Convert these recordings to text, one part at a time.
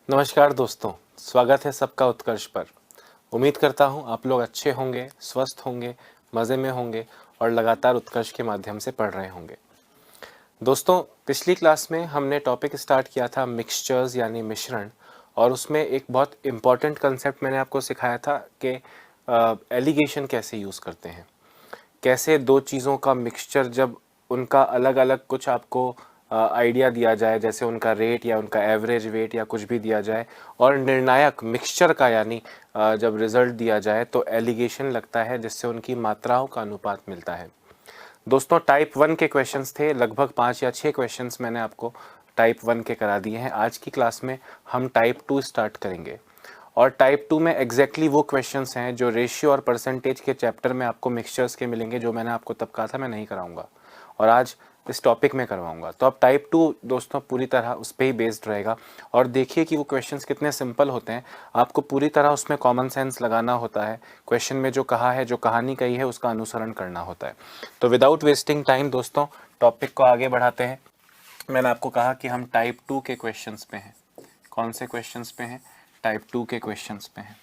नमस्कार दोस्तों, स्वागत है सबका उत्कर्ष पर। उम्मीद करता हूँ आप लोग अच्छे होंगे, स्वस्थ होंगे, मज़े में होंगे और लगातार उत्कर्ष के माध्यम से पढ़ रहे होंगे। दोस्तों, पिछली क्लास में हमने टॉपिक स्टार्ट किया था मिक्सचर्स यानी मिश्रण, और उसमें एक बहुत इम्पॉर्टेंट कंसेप्ट मैंने आपको सिखाया था कि एलिगेशन कैसे यूज़ करते हैं, कैसे दो चीज़ों का मिक्सचर जब उनका अलग अलग कुछ आपको आइडिया दिया जाए, जैसे उनका रेट या उनका एवरेज वेट या कुछ भी दिया जाए, और निर्णायक मिक्सचर का यानी जब रिजल्ट दिया जाए तो एलिगेशन लगता है, जिससे उनकी मात्राओं का अनुपात मिलता है। दोस्तों, टाइप 1 के क्वेश्चंस थे, लगभग 5 या 6 क्वेश्चंस मैंने आपको टाइप 1 के करा दिए हैं। आज की क्लास में हम टाइप 2 स्टार्ट करेंगे, और टाइप 2 में एग्जैक्टली वो क्वेश्चंस हैं जो रेशियो और परसेंटेज के चैप्टर में आपको मिक्सचर्स के मिलेंगे, जो मैंने आपको तब कहा था मैं नहीं कराऊंगा, और आज इस टॉपिक में करवाऊंगा। तो अब टाइप 2 दोस्तों पूरी तरह उस पर ही बेस्ड रहेगा, और देखिए कि वो क्वेश्चंस कितने सिंपल होते हैं। आपको पूरी तरह उसमें कॉमन सेंस लगाना होता है, क्वेश्चन में जो कहा है, जो कहानी कही है, उसका अनुसरण करना होता है। तो विदाउट वेस्टिंग टाइम दोस्तों, टॉपिक को आगे बढ़ाते हैं। मैंने आपको कहा कि हम टाइप 2 के क्वेश्चंस पे हैं। कौन से क्वेश्चंस पे हैं? टाइप 2 के क्वेश्चंस पे हैं।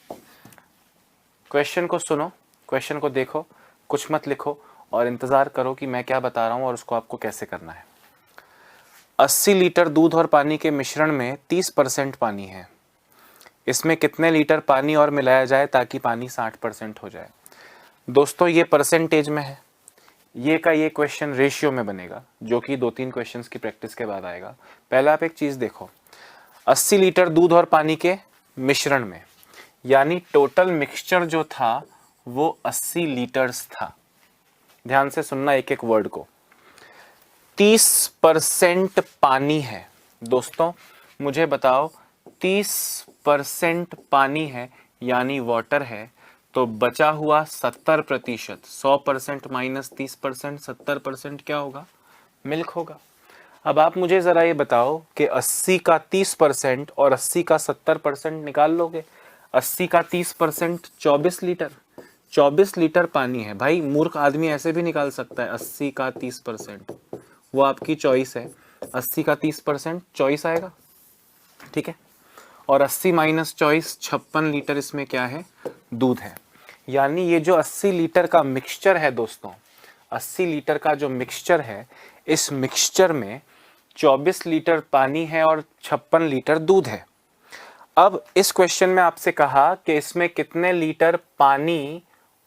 क्वेश्चन को सुनो, क्वेश्चन को देखो, कुछ मत लिखो, और इंतज़ार करो कि मैं क्या बता रहा हूँ और उसको आपको कैसे करना है। 80 लीटर दूध और पानी के मिश्रण में 30% पानी है। इसमें कितने लीटर पानी और मिलाया जाए ताकि पानी 60% हो जाए? दोस्तों, ये परसेंटेज में है। ये का ये क्वेश्चन रेशियो में बनेगा, जो कि 2-3 क्वेश्चंस की प्रैक्टिस के बाद आएगा। पहले आप एक चीज़ देखो, 80 लीटर दूध और पानी के मिश्रण में, यानी टोटल मिक्सचर जो था वो 80 लीटर्स था। ध्यान से सुनना एक एक वर्ड को। 30% पानी है। दोस्तों, मुझे बताओ, 30% पानी है यानी वाटर है, तो बचा हुआ 70%, 100% माइनस 30%, 70% क्या होगा? मिल्क होगा। अब आप मुझे ज़रा ये बताओ कि 80 का 30% और 80 का 70% निकाल लोगे। 80 का 30% 24 लीटर। 24 लीटर पानी है। भाई, मूर्ख आदमी ऐसे भी निकाल सकता है 80 का 30%, वो आपकी चॉइस है। 80 का 30% चॉइस आएगा, ठीक है। और 80 माइनस चॉइस 56 लीटर इसमें क्या है? दूध है। यानी ये जो 80 लीटर का मिक्सचर है दोस्तों, 80 लीटर का जो मिक्सचर है, इस मिक्सचर में 24 लीटर पानी है और 56 लीटर दूध है। अब इस क्वेश्चन में आपसे कहा कि इसमें कितने लीटर पानी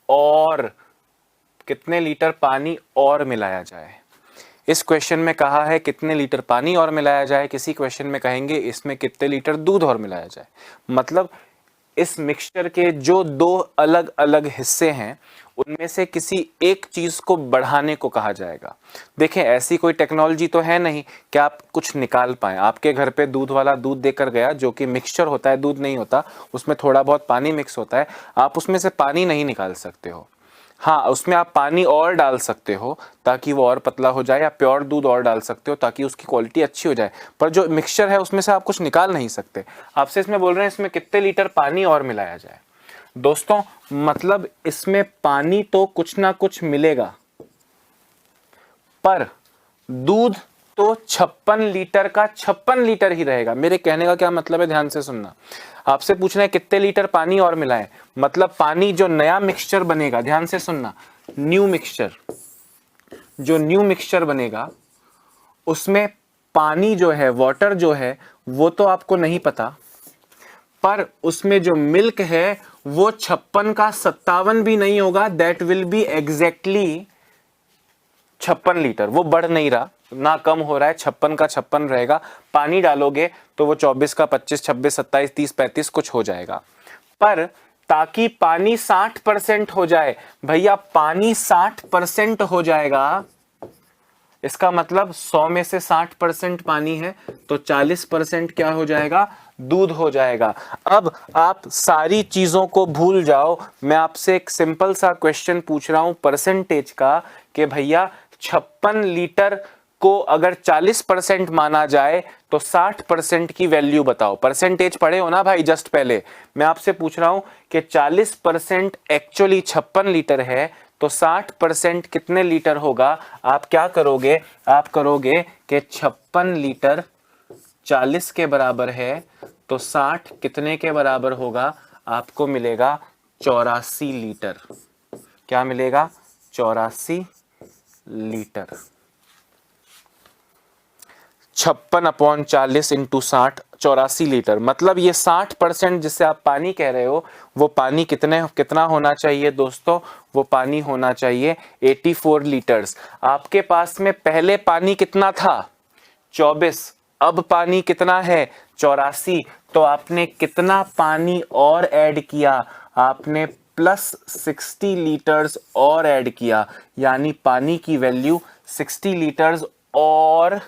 और मिलाया जाए। इस क्वेश्चन में कहा है कितने लीटर पानी और मिलाया जाए, किसी क्वेश्चन में कहेंगे इसमें कितने लीटर दूध और मिलाया जाए। मतलब इस मिक्सचर के जो दो अलग अलग हिस्से हैं, उनमें से किसी एक चीज को बढ़ाने को कहा जाएगा। देखें, ऐसी कोई टेक्नोलॉजी तो है नहीं कि आप कुछ निकाल पाएं। आपके घर पे दूध वाला दूध देकर गया, जो कि मिक्सचर होता है, दूध नहीं होता, उसमें थोड़ा बहुत पानी मिक्स होता है। आप उसमें से पानी नहीं निकाल सकते हो। हाँ, उसमें आप पानी और डाल सकते हो ताकि वो और पतला हो जाए, या प्योर दूध और डाल सकते हो ताकि उसकी क्वालिटी अच्छी हो जाए, पर जो मिक्सचर है उसमें से आप कुछ निकाल नहीं सकते। आपसे इसमें बोल रहे हैं इसमें कितने लीटर पानी और मिलाया जाए। दोस्तों, मतलब इसमें पानी तो कुछ ना कुछ मिलेगा, पर दूध तो 56 लीटर का 56 लीटर ही रहेगा। मेरे कहने का क्या मतलब है, ध्यान से सुनना। आपसे पूछना है कितने लीटर पानी और मिलाएं, मतलब पानी जो नया मिक्सचर बनेगा, ध्यान से सुनना, न्यू मिक्सचर, जो न्यू मिक्सचर बनेगा उसमें पानी जो है, वाटर जो है, वो तो आपको नहीं पता, पर उसमें जो मिल्क है वो 56 का 57 भी नहीं होगा। That will be exactly 56 litre. वो बढ़ नहीं रहा, ना कम हो रहा है, 56 का 56 रहेगा। पानी डालोगे तो वो 24 का 25, 26, 27, 30, 35 कुछ हो जाएगा। पर ताकि पानी 60% हो जाए, भैया पानी 60% हो जाएगा, इसका मतलब 100 में से 60% पानी है तो 40% क्या हो जाएगा? दूध हो जाएगा। अब आप सारी चीजों को भूल जाओ, मैं आपसे एक सिंपल सा क्वेश्चन पूछ रहा हूं परसेंटेज का, कि भैया 56 लीटर को अगर 40% माना जाए तो 60% की वैल्यू बताओ। परसेंटेज पढ़े हो ना भाई जस्ट पहले। मैं आपसे पूछ रहा हूं कि 40% एक्चुअली 56 लीटर है, तो 60% कितने लीटर होगा? आप क्या करोगे? आप करोगे कि 56 लीटर 40 के बराबर है, तो 60 कितने के बराबर होगा? आपको मिलेगा 84 लीटर। क्या मिलेगा? 84 लीटर। 56/40 into 60, 84 litre. मतलब ये 60% जिससे आप पानी कह रहे हो, वो पानी कितना होना चाहिए दोस्तों? वो पानी होना चाहिए 84 लीटर्स। आपके पास में पहले पानी कितना था? 24। अब पानी कितना है? 84। तो आपने कितना पानी और ऐड किया? आपने प्लस 60 लीटर्स और ऐड किया, यानी पानी की वैल्यू 60 लीटर्स और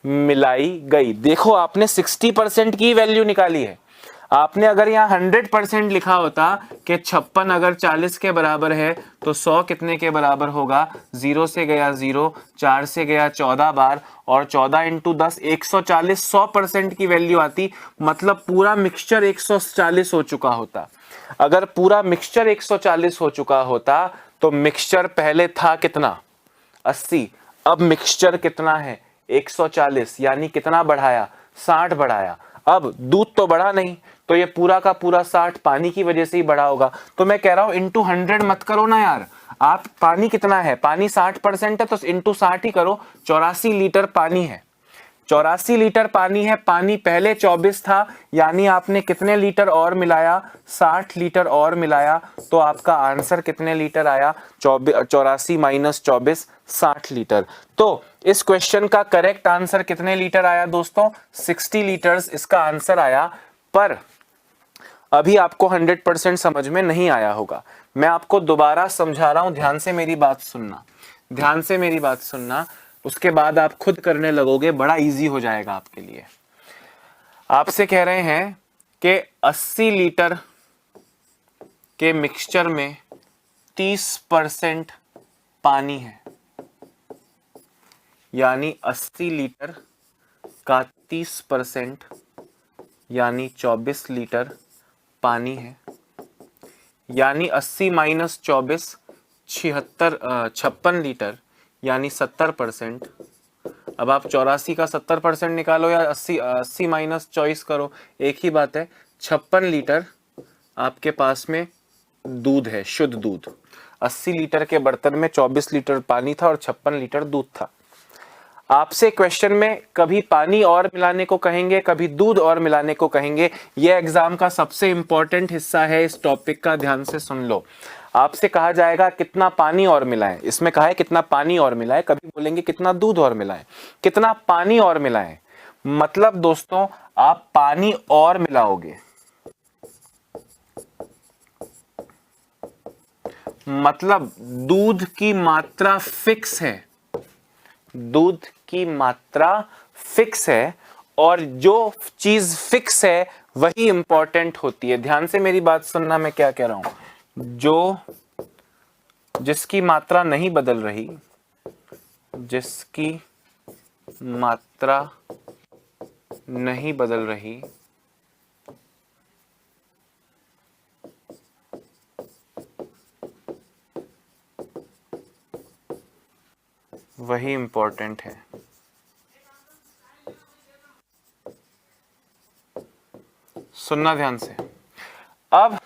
मिलाई गई। देखो, आपने 60% की वैल्यू निकाली है। आपने अगर यहाँ 100% लिखा होता कि 56 अगर 40 के बराबर है तो 100 कितने के बराबर होगा? 0 से गया 0, 4 से गया 14 बार, और 14 इंटू 10 140, 100% की वैल्यू आती। मतलब पूरा मिक्सचर 140 हो चुका होता। अगर पूरा मिक्सचर 140 हो चुका होता तो मिक्सचर पहले था कितना? 80। अब मिक्सचर कितना है? 140। यानी कितना बढ़ाया? 60 बढ़ाया। अब दूध तो बढ़ा नहीं, तो ये पूरा का पूरा 60 पानी की वजह से ही बढ़ा होगा। तो मैं कह रहा हूं इंटू 100 मत करो ना यार। आप पानी कितना है? पानी 60% है तो इंटू 60 ही करो। 84 लीटर पानी है। 84 लीटर पानी है। पानी पहले 24 था, यानी आपने कितने लीटर और मिलाया? 60 लीटर और मिलाया। तो आपका आंसर कितने लीटर आया? 84 माइनस 24, 60 लीटर। तो इस क्वेश्चन का करेक्ट आंसर कितने लीटर आया दोस्तों? 60 लीटर्स इसका आंसर आया। पर अभी आपको 100% समझ में नहीं आया होगा। मैं आपको दोबारा समझा रहा हूं, ध्यान से मेरी बात सुनना, ध्यान से मेरी बात सुनना। उसके बाद आप खुद करने लगोगे, बड़ा इजी हो जाएगा आपके लिए। आपसे कह रहे हैं कि 80 लीटर के मिक्सचर में 30% पानी है, यानी 80 लीटर का 30% यानी 24 लीटर पानी है। यानी 80 माइनस 24, 56 लीटर, यानी 70%। अब आप 84 का 70% निकालो या 80 माइनस 24 करो, एक ही बात है। 56 लीटर आपके पास में दूध है, शुद्ध दूध। 80 लीटर के बर्तन में 24 लीटर पानी था और 56 लीटर दूध था। आपसे क्वेश्चन में कभी पानी और मिलाने को कहेंगे, कभी दूध और मिलाने को कहेंगे। यह एग्जाम का सबसे इंपॉर्टेंट हिस्सा है इस टॉपिक का, ध्यान से सुन लो। आपसे कहा जाएगा कितना पानी और मिलाएं। इसमें कहा है कितना पानी और मिलाएं, कभी बोलेंगे कितना दूध और मिलाएं, कितना पानी और मिलाएं। मतलब दोस्तों, आप पानी और मिलाओगे, मतलब दूध की मात्रा फिक्स है, दूध की मात्रा फिक्स है, और जो चीज फिक्स है वही इंपॉर्टेंट होती है। ध्यान से मेरी बात सुनना, मैं क्या कह रहा हूं। जिसकी मात्रा नहीं बदल रही, जिसकी मात्रा नहीं बदल रही, वही इंपॉर्टेंट है। सुनना ध्यान से। अब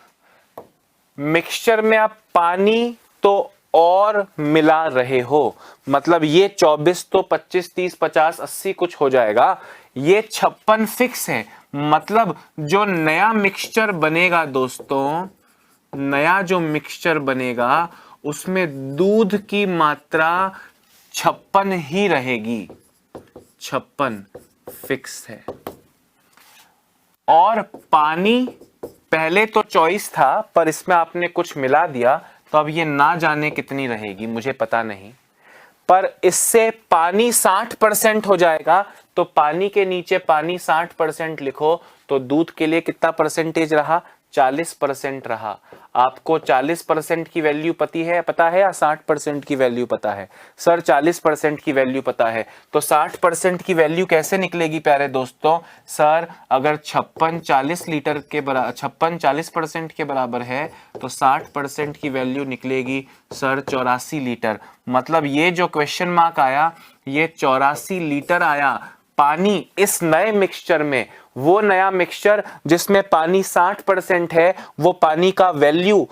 मिक्सचर में आप पानी तो और मिला रहे हो, मतलब ये 24 तो 25, 30, 50, 80 कुछ हो जाएगा। ये 56 फिक्स है। मतलब जो नया मिक्सचर बनेगा दोस्तों, नया जो मिक्सचर बनेगा उसमें दूध की मात्रा 56 ही रहेगी। 56 फिक्स है। और पानी पहले तो चॉइस था, पर इसमें आपने कुछ मिला दिया, तो अब ये ना जाने कितनी रहेगी, मुझे पता नहीं। पर इससे पानी 60% हो जाएगा, तो पानी के नीचे पानी 60% लिखो, तो दूध के लिए कितना परसेंटेज रहा? 40% रहा। आपको 40% की वैल्यू पता है या 60% की वैल्यू पता है? सर 40% की वैल्यू पता है। तो 60% की वैल्यू कैसे निकलेगी प्यारे दोस्तों? सर अगर 56 40 लीटर के बराबर, 56 40% के बराबर है, तो 60% की वैल्यू निकलेगी सर 84 लीटर। मतलब ये जो क्वेश्चन मार्क आया, ये 84 लीटर आया पानी इस नए मिक्सचर में। वो नया मिक्सचर जिसमें पानी 60% है, वो पानी का वैल्यू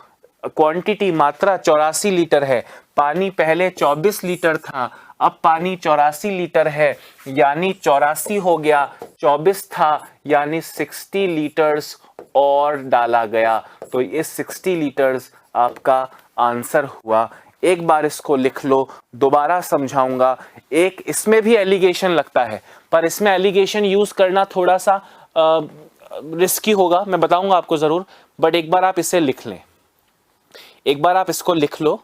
क्वांटिटी मात्रा 84 लीटर है। पानी पहले 24 लीटर था, अब पानी 84 लीटर है, यानी 84 हो गया, 24 था यानी 60 लीटर्स और डाला गया। तो ये 60 लीटर्स आपका आंसर हुआ। एक बार इसको लिख लो, दोबारा समझाऊंगा। एक इसमें भी एलिगेशन लगता है, पर इसमें एलिगेशन यूज करना थोड़ा सा रिस्की होगा, मैं बताऊंगा आपको जरूर, बट एक बार आप इसे लिख लें, एक बार आप इसको लिख लो,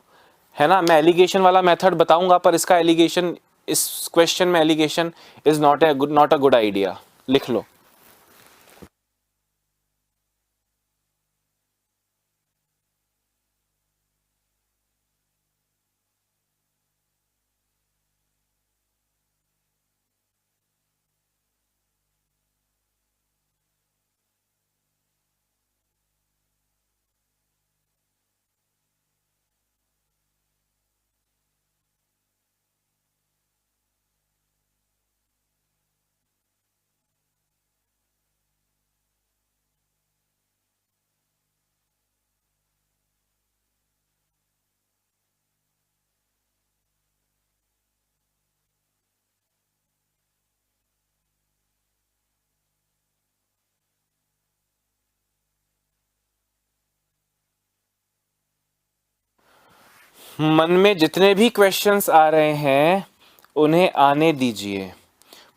है ना। मैं एलिगेशन वाला मेथड बताऊंगा, पर इसका एलिगेशन, इस क्वेश्चन में allegation is not a good idea. लिख लो। मन में जितने भी क्वेश्चंस आ रहे हैं उन्हें आने दीजिए।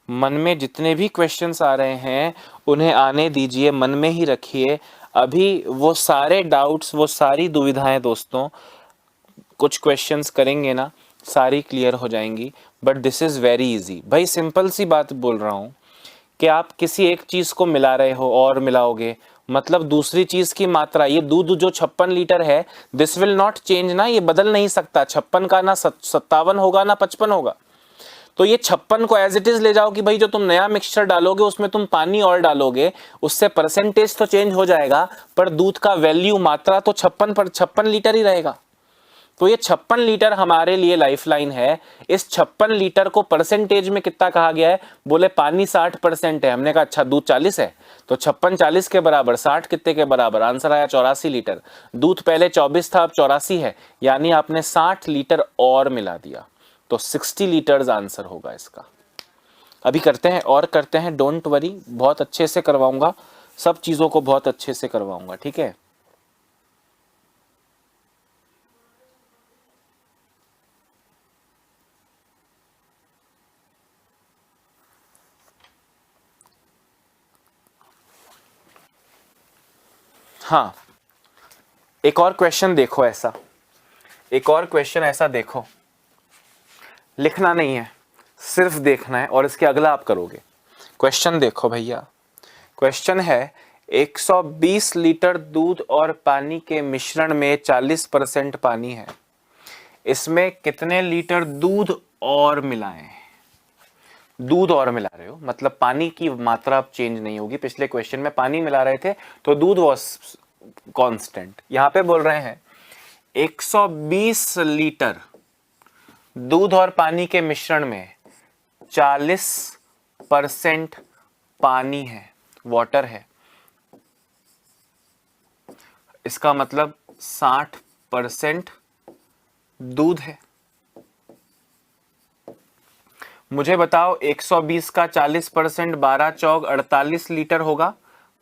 मन में जितने भी क्वेश्चंस आ रहे हैं उन्हें आने दीजिए, मन में ही रखिए। अभी वो सारे डाउट्स, वो सारी दुविधाएं दोस्तों, कुछ क्वेश्चंस करेंगे ना, सारी क्लियर हो जाएंगी। But this is very easy भाई, सिंपल सी बात बोल रहा हूँ कि आप किसी एक चीज़ को मिला रहे हो और मिलाओगे, मतलब दूसरी चीज़ की मात्रा, ये दूध जो 56 लीटर है, दिस विल नॉट चेंज ना, ये बदल नहीं सकता। 56 का ना 57 होगा ना 55 होगा। तो ये 56 को एज इट इज ले जाओ कि भाई जो तुम नया मिक्सचर डालोगे उसमें तुम पानी और डालोगे, उससे परसेंटेज तो चेंज हो जाएगा, पर दूध का वैल्यू, मात्रा तो 56 लीटर ही रहेगा। तो ये 56 लीटर हमारे लिए लाइफलाइन है। इस 56 लीटर को परसेंटेज में कितना कहा गया है? बोले पानी 60% है। हमने कहा अच्छा दूध 40 है, तो 56 40 के बराबर, 60 कितने के बराबर? आंसर आया 84 लीटर। दूध पहले 24 था, अब 84 है, यानी आपने 60 लीटर और मिला दिया, तो 60 लीटर्स आंसर होगा इसका। अभी करते हैं और करते हैं, डोंट वरी, बहुत अच्छे से करवाऊंगा, सब चीज़ों को बहुत अच्छे से करवाऊंगा, ठीक है। हाँ, एक और क्वेश्चन देखो ऐसा, एक और क्वेश्चन ऐसा देखो, लिखना नहीं है, सिर्फ देखना है और इसके अगला आप करोगे। क्वेश्चन देखो भैया, क्वेश्चन है 120 लीटर दूध और पानी के मिश्रण में 40% पानी है, इसमें कितने लीटर दूध और मिलाएं? दूध और मिला रहे हो मतलब पानी की मात्रा अब चेंज नहीं होगी। पिछले क्वेश्चन में पानी मिला रहे थे तो दूध वॉज कांस्टेंट, यहां पे बोल रहे हैं 120 लीटर दूध और पानी के मिश्रण में 40% पानी है, वाटर है, इसका मतलब 60% दूध है। मुझे बताओ 120 का 40%, 12 चौक 48 लीटर होगा।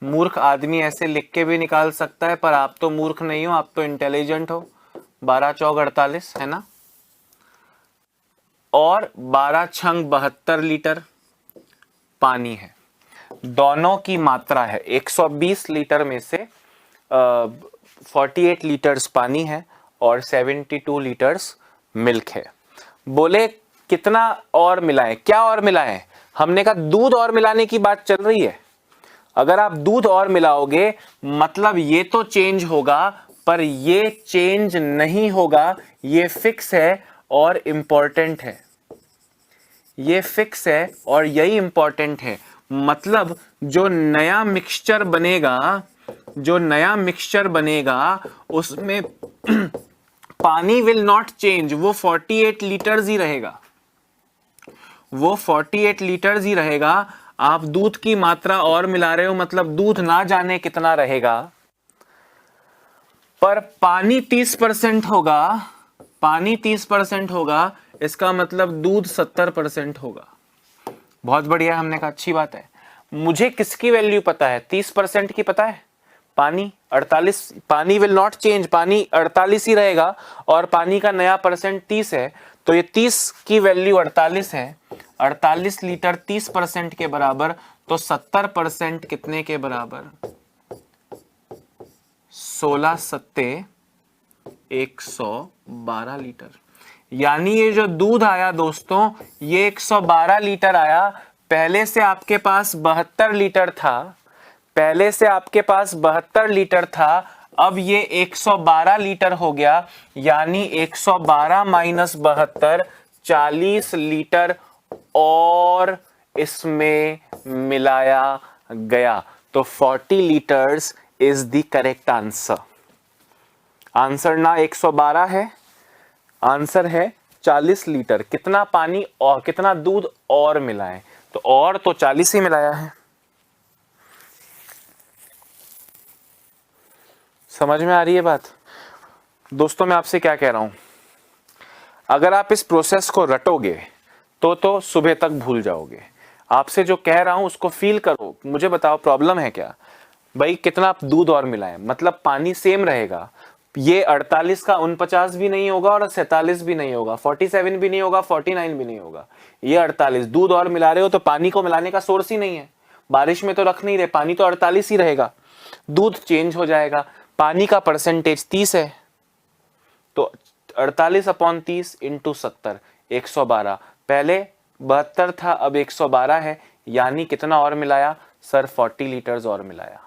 मूर्ख आदमी ऐसे लिख के भी निकाल सकता है, पर आप तो मूर्ख नहीं हो, आप तो इंटेलिजेंट हो। 12 चौक 48 है ना, और 12 छंग 72 लीटर पानी है। दोनों की मात्रा है 120 लीटर में से 48 लीटर्स पानी है और 72 लीटर्स मिल्क है। बोले कितना और मिलाएं? क्या और मिलाएं? हमने कहा दूध और मिलाने की बात चल रही है। अगर आप दूध और मिलाओगे मतलब ये तो चेंज होगा, पर ये चेंज नहीं होगा, ये फिक्स है और इंपॉर्टेंट है। ये फिक्स है और यही इंपॉर्टेंट है। मतलब जो नया मिक्सचर बनेगा, जो नया मिक्सचर बनेगा उसमें पानी विल नॉट चेंज, वो 48 लीटर्स ही रहेगा, वो 48 लीटर्स ही रहेगा। आप दूध की मात्रा और मिला रहे हो, मतलब दूध ना जाने कितना रहेगा, पर पानी 30% होगा, पानी 30% होगा, इसका मतलब दूध 70% होगा। बहुत बढ़िया, हमने कहा अच्छी बात है। मुझे किसकी वैल्यू पता है? 30% की पता है। पानी 48, पानी विल नॉट चेंज, पानी 48 ही रहेगा और पानी का नया परसेंट 30 है, तो ये 30 की वैल्यू 48 है। 48 लीटर 30% के बराबर, तो 70% कितने के बराबर? 16 सत्ते 112 लीटर। यानी ये जो दूध आया दोस्तों, ये 112 लीटर आया। पहले से आपके पास 72 लीटर था, पहले से आपके पास 72 लीटर था, अब ये 112 लीटर हो गया। यानी 112 माइनस 72, 40 लीटर और इसमें मिलाया गया। तो 40 litres is the correct answer. Answer ना 112 है, आंसर है 40 लीटर। कितना पानी और कितना दूध और मिलाएं? तो और तो 40 ही मिलाया है। समझ में आ रही है बात? दोस्तों मैं आपसे क्या कह रहा हूं, अगर आप इस प्रोसेस को रटोगे तो सुबह तक भूल जाओगे। आपसे जो कह रहा हूं उसको फील करो, मुझे बताओ प्रॉब्लम है क्या? भाई कितना दूध और मिलाएं, मतलब पानी सेम रहेगा। ये 48 का 49 भी नहीं होगा और 47 भी नहीं होगा, 47 भी नहीं होगा, 49 भी नहीं होगा। ये 48 दूध और मिला रहे हो तो पानी को मिलाने का सोर्स ही नहीं है। बारिश में तो रख नहीं रहे, पानी तो 48 ही रहेगा। दूध चेंज हो जाएगा, पानी का परसेंटेज 30 है, तो 48/30 इंटू 70, 112। पहले 72 था, अब 112 है। यानी कितना और मिलाया सर? 40 लीटर्स और मिलाया।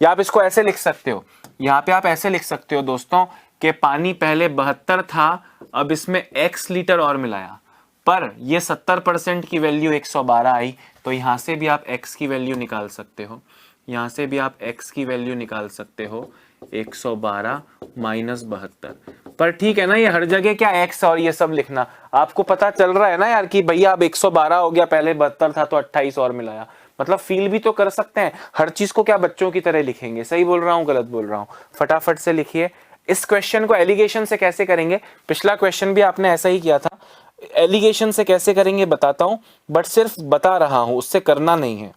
या आप इसको ऐसे लिख सकते हो, यहां पे आप ऐसे लिख सकते हो दोस्तों कि पानी पहले 72 था, अब इसमें x लीटर और मिलाया, पर ये 70% की वैल्यू 112 आई, तो यहां से भी आप x की वैल्यू निकाल सकते हो, यहां से भी आप x की वैल्यू निकाल सकते हो, 112 माइनस 72। पर ठीक है ना, ये हर जगह क्या x और ये सब लिखना, आपको पता चल रहा है ना यार कि भैया अब 112 हो गया, पहले 72 था तो 28 और मिलाया। मतलब फील भी तो कर सकते हैं। हर चीज को क्या बच्चों की तरह लिखेंगे? सही बोल रहा हूं गलत बोल रहा हूं? फटाफट से लिखिए। इस क्वेश्चन को एलिगेशन से कैसे करेंगे? पिछला क्वेश्चन भी आपने ऐसा ही किया था। एलिगेशन से कैसे करेंगे बताता हूं, बट सिर्फ बता रहा हूं, उससे करना नहीं है।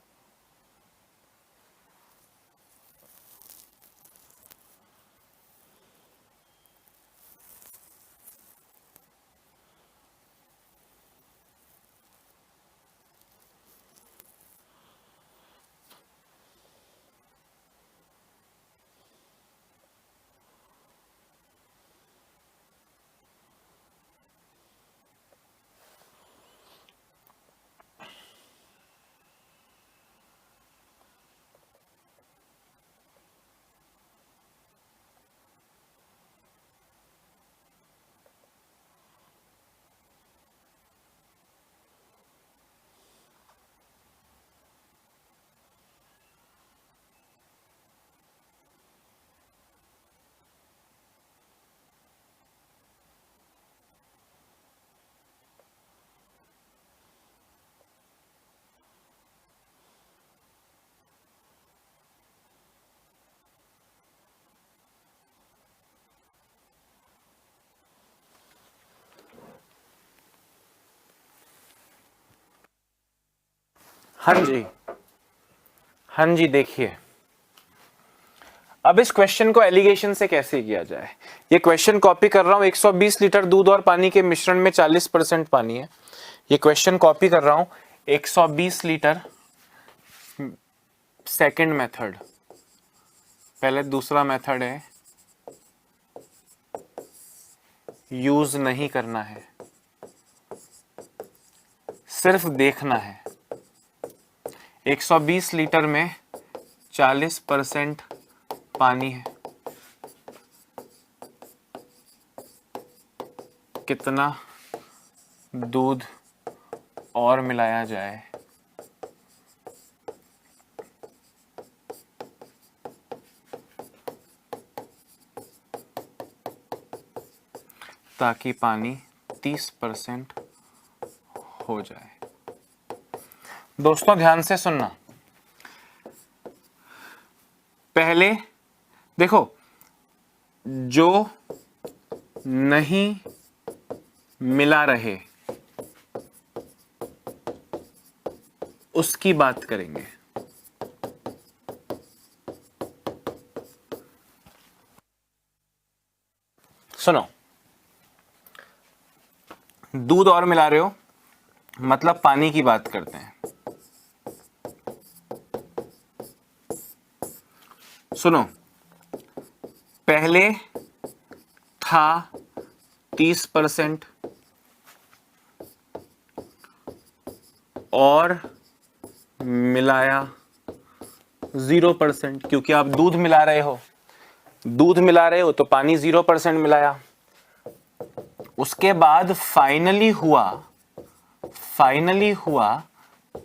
हाँ जी, हाँ जी, देखिए अब इस क्वेश्चन को एलिगेशन से कैसे किया जाए। ये क्वेश्चन कॉपी कर रहा हूं, 120 लीटर दूध और पानी के मिश्रण में 40% पानी है। ये क्वेश्चन कॉपी कर रहा हूं, 120 लीटर, सेकंड मेथड। पहले दूसरा मेथड है, यूज नहीं करना है, सिर्फ देखना है। 120 लीटर में 40% पानी है, कितना दूध और मिलाया जाए ताकि पानी 30% हो जाए। दोस्तों ध्यान से सुनना, पहले देखो जो नहीं मिला रहे उसकी बात करेंगे। सुनो, दूध और मिला रहे हो मतलब पानी की बात करते हैं। सुनो, पहले था 30% और मिलाया 0%, क्योंकि आप दूध मिला रहे हो, दूध मिला रहे हो तो पानी 0% मिलाया। उसके बाद फाइनली हुआ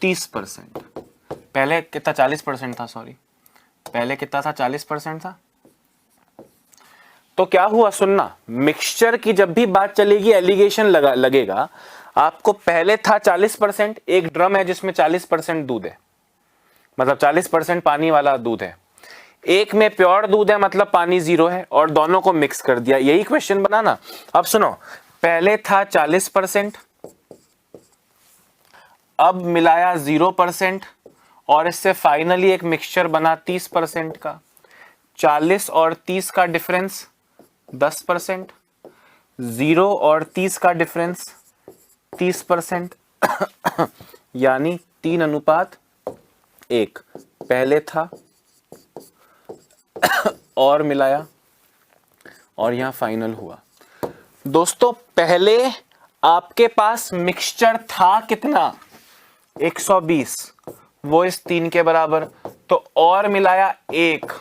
30%। पहले कितना 40% था, सॉरी पहले कितना था 40% था। तो क्या हुआ, सुनना, मिक्सचर की जब भी बात चलेगी एलिगेशन लगेगा। आपको पहले था 40%, एक ड्रम है जिसमें 40% दूध है, मतलब 40% पानी वाला दूध है, एक में प्योर दूध है मतलब पानी 0 है, और दोनों को मिक्स कर दिया। यही क्वेश्चन बनाना। अब सुनो, पहले था 40%, अब मिलाया 0% और इससे फाइनली एक मिक्सचर बना 30% का। 40 और 30 का डिफरेंस 10%, 0 और 30 का डिफरेंस 30%, यानी 3:1। पहले था और मिलाया और यहां फाइनल हुआ। दोस्तों पहले आपके पास मिक्सचर था कितना, 120, वो इस 3 के बराबर, तो और मिलाया 1,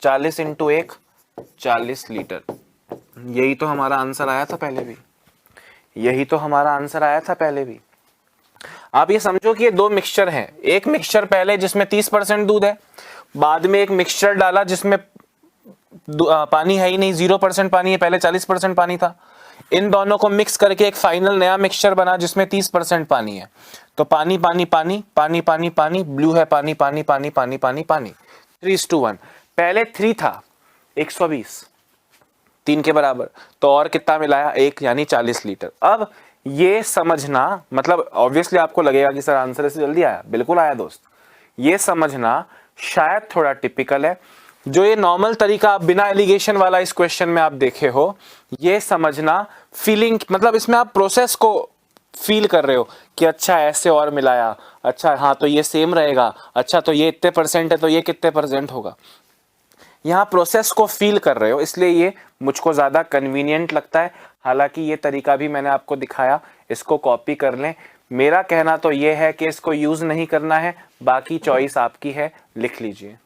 40 इंटू 1 40 लीटर। यही तो हमारा आंसर आया था पहले भी, यही तो हमारा आंसर आया था पहले भी। आप ये समझो कि ये दो मिक्सचर हैं, एक मिक्सचर पहले जिसमें 30% दूध है, बाद में एक मिक्सचर डाला जिसमें पानी है ही नहीं, 0% पानी है, पहले 40% पानी था। इन दोनों को मिक्स करके एक फाइनल नया मिक्सचर बना जिसमें 30% पानी है। तो पानी पानी पानी पानी पानी पानी, ब्लू है पानी पानी पानी पानी पानी पानी, 3:1। पहले 3 था 120, 3 के बराबर, तो और कितना मिलाया 1, यानी 40 लीटर। अब ये समझना, मतलब ऑब्वियसली आपको लगेगा कि सर आंसर इससे जल्दी आया, बिल्कुल आया दोस्त। ये समझना शायद थोड़ा टिपिकल है, जो ये नॉर्मल तरीका आप बिना एलिगेशन वाला इस क्वेश्चन में आप देखे हो, ये समझना फीलिंग, मतलब इसमें आप प्रोसेस को फील कर रहे हो कि अच्छा ऐसे और मिलाया, अच्छा हाँ तो ये सेम रहेगा, अच्छा तो ये इतने परसेंट है तो ये कितने परसेंट होगा। यहाँ प्रोसेस को फील कर रहे हो, इसलिए ये मुझको ज़्यादा कन्वीनियंट लगता है। हालांकि ये तरीका भी मैंने आपको दिखाया, इसको कॉपी कर लें। मेरा कहना तो ये है कि इसको यूज़ नहीं करना है, बाकी चॉइस आपकी है, लिख लीजिए।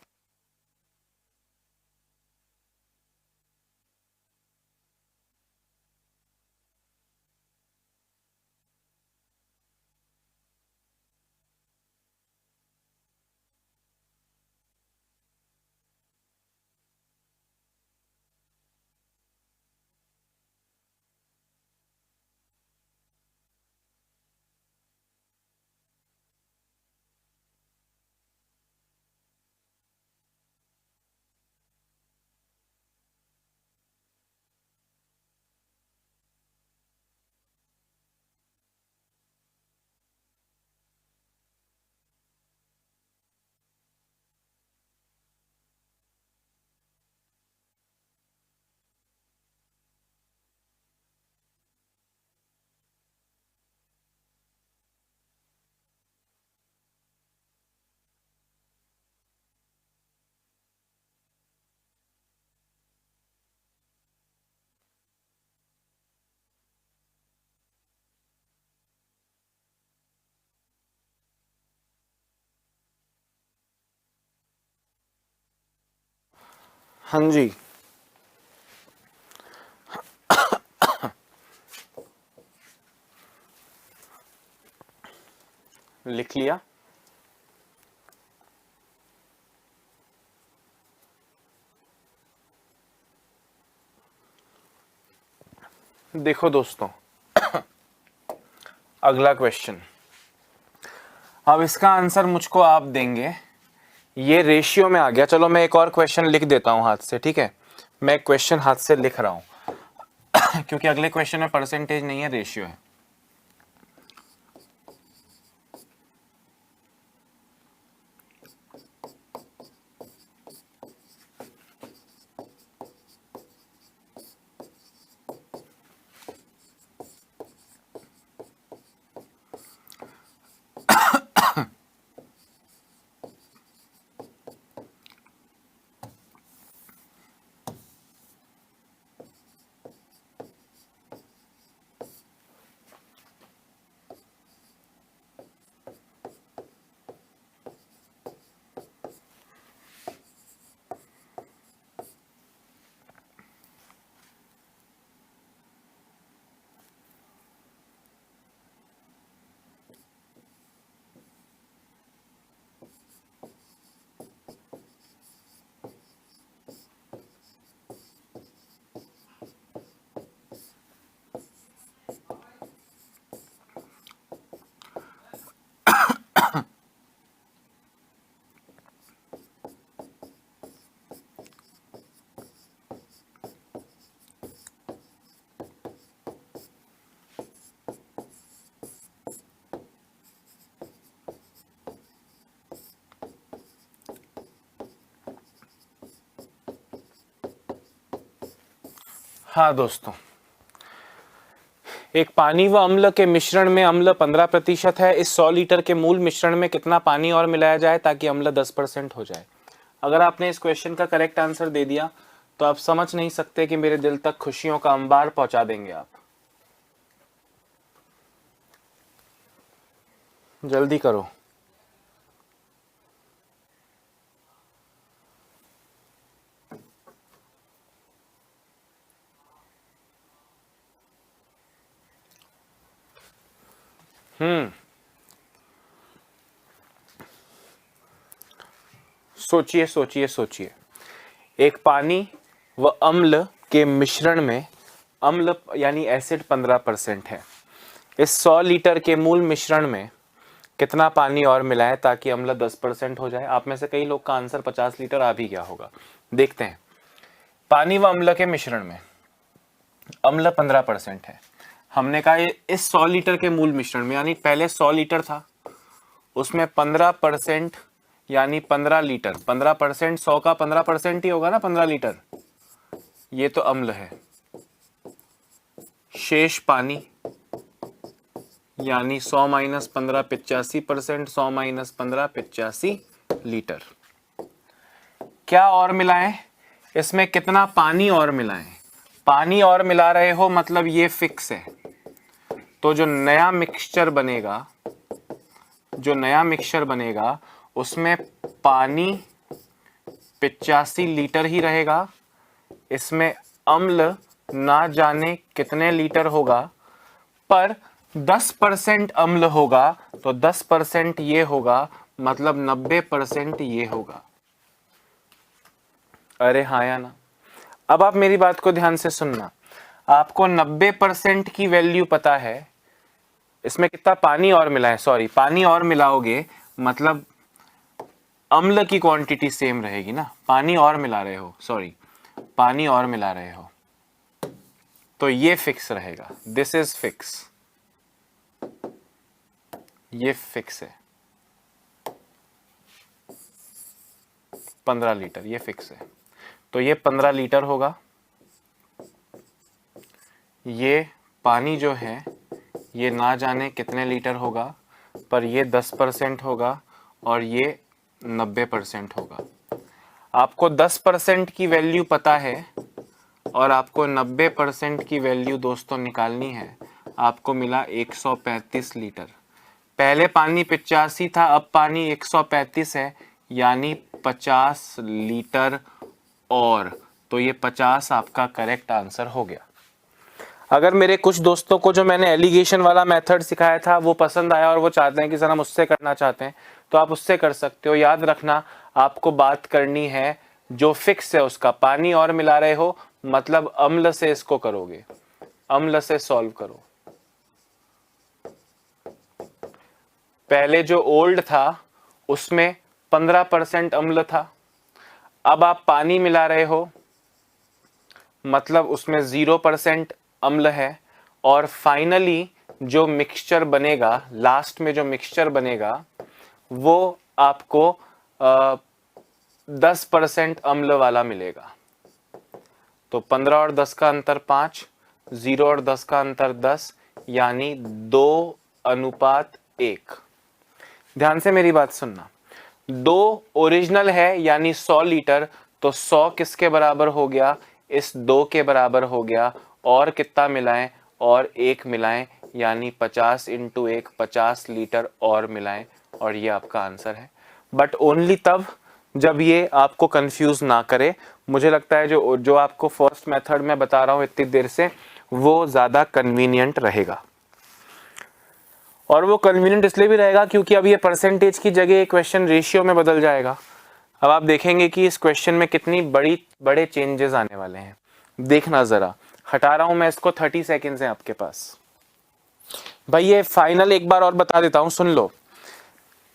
हाँ जी, लिख लिया। देखो दोस्तों, अगला क्वेश्चन, अब इसका आंसर मुझको आप देंगे। ये रेशियो में आ गया। चलो मैं एक और क्वेश्चन लिख देता हूँ हाथ से, ठीक है। मैं क्वेश्चन हाथ से लिख रहा हूँ क्योंकि अगले क्वेश्चन में परसेंटेज नहीं है, रेशियो है। हाँ दोस्तों, एक पानी व अम्ल के मिश्रण में अम्ल 15% है। इस 100 लीटर के मूल मिश्रण में कितना पानी और मिलाया जाए ताकि अम्ल 10% हो जाए। अगर आपने इस क्वेश्चन का करेक्ट आंसर दे दिया तो आप समझ नहीं सकते कि मेरे दिल तक खुशियों का अंबार पहुंचा देंगे आप। जल्दी करो। सोचिए सोचिए सोचिए। एक पानी व अम्ल के मिश्रण में अम्ल यानी एसिड 15% है। इस 100 लीटर के मूल मिश्रण में कितना पानी और मिलाएं ताकि अम्ल 10% हो जाए। आप में से कई लोग का आंसर 50 लीटर आ भी गया होगा। देखते हैं। पानी व अम्ल के मिश्रण में अम्ल 15% है। हमने कहा ये इस 100 लीटर के मूल मिश्रण में, यानी पहले 100 लीटर था, उसमें 15% यानी 15 लीटर। 15% 100 का 15% ही होगा ना, 15 लीटर। ये तो अम्ल है। शेष पानी यानी 100 माइनस 15 85%, 100 माइनस 15 85 लीटर। क्या और मिलाएं? इसमें कितना पानी और मिलाएं? पानी और मिला रहे हो मतलब ये फिक्स है। तो जो नया मिक्सचर बनेगा उसमें पानी 85 लीटर ही रहेगा। इसमें अम्ल ना जाने कितने लीटर होगा, पर 10% अम्ल होगा तो 10% ये होगा, मतलब 90% ये होगा। अरे हाँ या ना? अब आप मेरी बात को ध्यान से सुनना। आपको 90% की वैल्यू पता है। इसमें कितना पानी और मिला है, सॉरी पानी और मिलाओगे मतलब अम्ल की क्वांटिटी सेम रहेगी ना। पानी और मिला रहे हो, सॉरी पानी और मिला रहे हो तो ये फिक्स रहेगा। दिस इज फिक्स, ये फिक्स है। 15 लीटर ये फिक्स है। तो ये 15 लीटर होगा। ये पानी जो है ये ना जाने कितने लीटर होगा, पर ये 10% होगा और ये 90% होगा। आपको 10% की वैल्यू पता है और आपको 90% की वैल्यू दोस्तों निकालनी है। आपको मिला 135 लीटर। पहले पानी 85 था, अब पानी 135 है, यानी 50 लीटर और। तो ये 50 आपका करेक्ट आंसर हो गया। अगर मेरे कुछ दोस्तों को जो मैंने एलिगेशन वाला मेथड सिखाया था वो पसंद आया और वो चाहते हैं कि सर हम उससे करना चाहते हैं, तो आप उससे कर सकते हो। याद रखना, आपको बात करनी है जो फिक्स है उसका। पानी और मिला रहे हो मतलब अम्ल से इसको करोगे, अम्ल से सॉल्व करो। पहले जो ओल्ड था उसमें 15% अम्ल था, अब आप पानी मिला रहे हो मतलब उसमें 0% अम्ल है, और फाइनली जो मिक्सचर बनेगा, लास्ट में जो मिक्सचर बनेगा वो आपको 10% अम्ल वाला मिलेगा। तो 15 और 10 का अंतर 5, 0 और 10 का अंतर 10, यानी 2:1। ध्यान से मेरी बात सुनना, 2 ओरिजिनल है यानी 100 लीटर, तो 100 किसके बराबर हो गया, इस 2 के बराबर हो गया, और कितना मिलाएं, और 1 मिलाएं, यानी 50 इंटू 1, 50 लीटर और मिलाएं, और ये आपका आंसर है। बट ओनली तब जब ये आपको कंफ्यूज ना करे। मुझे लगता है जो आपको फर्स्ट मेथड में बता रहा हूं इतनी देर से, वो ज्यादा कन्वीनियंट रहेगा। और वो कन्वीनियंट इसलिए भी रहेगा क्योंकि अब ये परसेंटेज की जगह क्वेश्चन रेशियो में बदल जाएगा। अब आप देखेंगे कि इस क्वेश्चन में कितनी बड़े चेंजेस आने वाले हैं। देखना जरा, हटा रहा हूं मैं इसको, 30 सेकेंड्स हैं आपके पास। भाई ये फाइनल एक बार और बता देता हूं, सुन लो।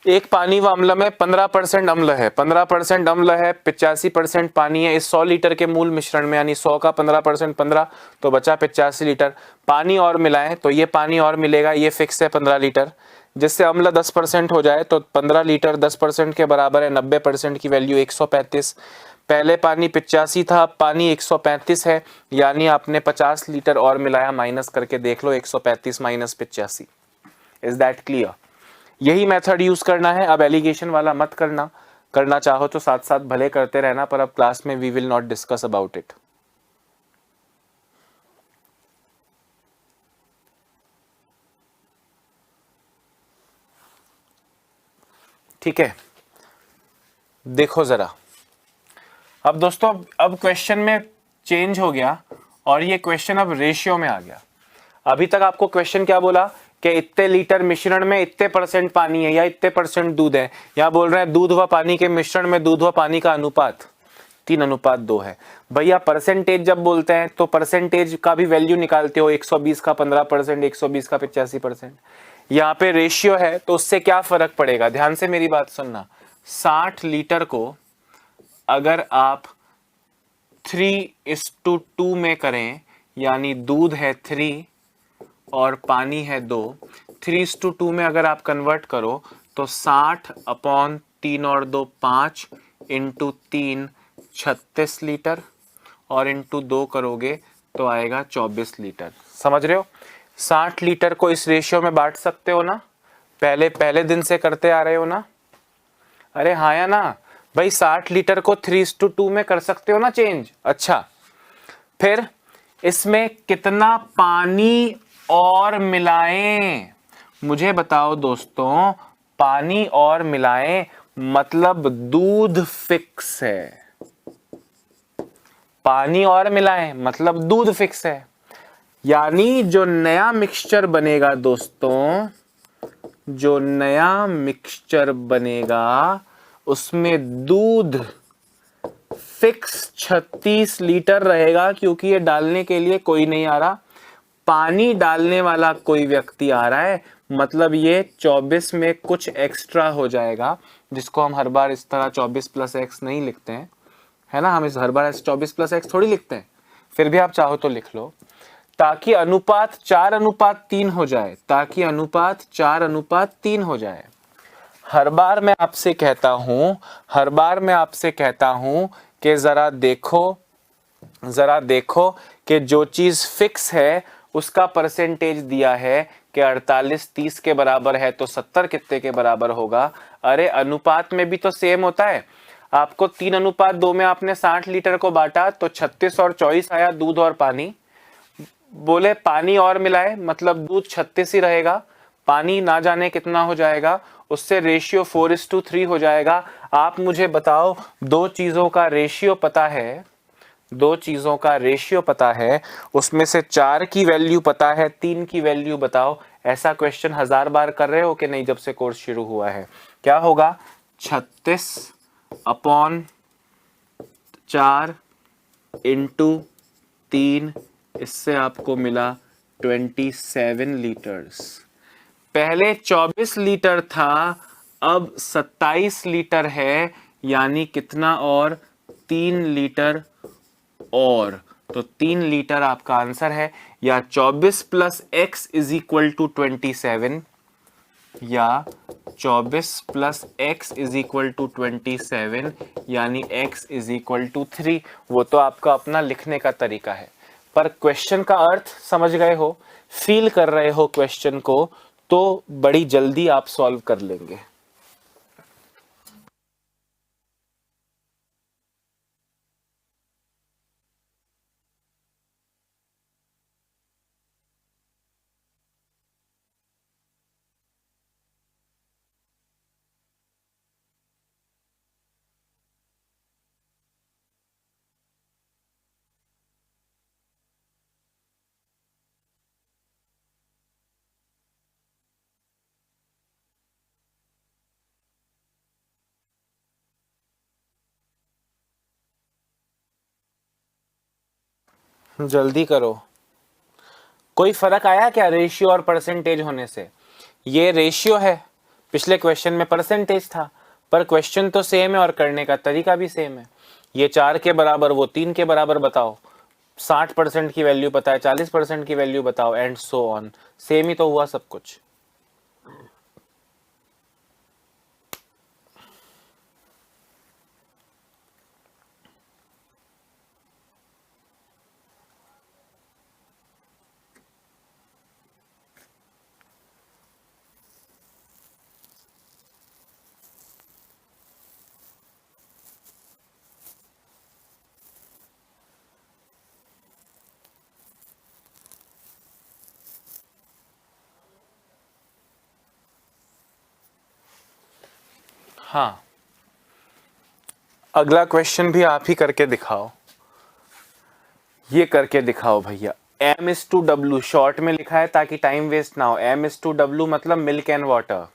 एक पानी व अम्ल में 15% अम्ल है, 15% अम्ल है, 85% पानी है इस 100 लीटर के मूल मिश्रण में, यानी 100 का 15% 15, तो बचा 85 लीटर। पानी और मिलाएं तो ये पानी और मिलेगा, ये फिक्स है 15 लीटर, जिससे अम्ल 10% हो जाए तो 15 लीटर 10% के बराबर है 90% की वैल्यू 135। पहले पानी 85 था, अब पानी 135 है, यानी आपने 50 लीटर और मिलाया, माइनस करके देख लो 135 माइनस 85। Is that clear? यही मेथड यूज करना है। अब एलिगेशन वाला मत करना, करना चाहो तो साथ साथ भले करते रहना, पर अब क्लास में we will not discuss about it. ठीक है, देखो जरा। अब दोस्तों, अब क्वेश्चन में चेंज हो गया और ये क्वेश्चन अब रेशियो में आ गया। अभी तक आपको क्वेश्चन क्या बोला कि इतने लीटर मिश्रण में इतने % पानी है या इतने % दूध है। यहां बोल रहे हैं दूध व पानी के मिश्रण में दूध व पानी का अनुपात 3:2 है। भैया परसेंटेज जब बोलते हैं तो परसेंटेज का भी वैल्यू निकालते हो, 120 का 15%, 120 का 85%। यहाँ पे रेशियो है तो उससे क्या फर्क पड़ेगा, ध्यान से मेरी बात सुनना। 60 लीटर को अगर आप 3:2 में करें, यानी दूध है 3 और पानी है 2, 3:2 में अगर आप कन्वर्ट करो तो 60/3 और 2 5 इंटू 3 36 लीटर, और इंटू 2 करोगे तो आएगा 24 लीटर। समझ रहे हो? 60 लीटर को इस रेशियो में बांट सकते हो ना, पहले दिन से करते आ रहे हो ना? अरे हाँ या ना भाई, 60 लीटर को 3:2 में कर सकते हो ना चेंज। अच्छा, फिर इसमें कितना पानी और मिलाएं, मुझे बताओ दोस्तों। पानी और मिलाएं मतलब दूध फिक्स है, पानी और मिलाएं मतलब दूध फिक्स है, यानी जो नया मिक्सचर बनेगा दोस्तों, जो नया मिक्सचर बनेगा उसमें दूध फिक्स 36 लीटर रहेगा, क्योंकि ये डालने के लिए कोई नहीं आ रहा, पानी डालने वाला कोई व्यक्ति आ रहा है, मतलब ये 24 में कुछ एक्स्ट्रा हो जाएगा, जिसको हम हर बार इस तरह 24 + x नहीं लिखते हैं, है ना। हम इस हर बार ऐसे 24 + x थोड़ी लिखते हैं, फिर भी आप चाहो तो लिख लो, ताकि अनुपात 4:3 हो जाए, ताकि अनुपात 4:3 हो जाए। हर बार मैं आपसे कहता हूं कि जरा देखो कि जो चीज फिक्स है उसका परसेंटेज दिया है कि 48 30 के बराबर है, तो 70 कितने के बराबर होगा। अरे अनुपात में भी तो सेम होता है। आपको 3:2 में आपने 60 लीटर को बांटा तो 36 और 24 आया, दूध और पानी। बोले पानी और मिलाए मतलब दूध 36 ही रहेगा, पानी ना जाने कितना हो जाएगा, उससे रेशियो 4:3 हो जाएगा। आप मुझे बताओ, दो चीजों का रेशियो पता है, उसमें से 4 की वैल्यू पता है, 3 की वैल्यू बताओ। ऐसा क्वेश्चन 1000 बार कर रहे हो कि नहीं जब से कोर्स शुरू हुआ है? क्या होगा? 36/4 इंटू 3, इससे आपको मिला 27 लीटर्स। पहले 24 लीटर था, अब 27 लीटर है, यानी कितना और 3 लीटर और, तो 3 लीटर आपका आंसर है। या 24 plus x is equal to 27, या 24 plus x is equal to 27, यानी x इज इक्वल टू 3। वो तो आपका अपना लिखने का तरीका है, पर क्वेश्चन का अर्थ समझ गए हो, फील कर रहे हो क्वेश्चन को, तो बड़ी जल्दी आप सॉल्व कर लेंगे। जल्दी करो। कोई फर्क आया क्या रेशियो और परसेंटेज होने से? ये रेशियो है, पिछले क्वेश्चन में परसेंटेज था, पर क्वेश्चन तो सेम है और करने का तरीका भी सेम है। ये 4 के बराबर, वो 3 के बराबर बताओ, 60% की वैल्यू पता है, 40% की वैल्यू बताओ, एंड सो ऑन। सेम ही तो हुआ सब कुछ। हाँ, अगला क्वेश्चन भी आप ही करके दिखाओ। ये करके दिखाओ भैया। M/W शॉर्ट में लिखा है ताकि टाइम वेस्ट ना हो। M/W मतलब मिल्क एंड वाटर।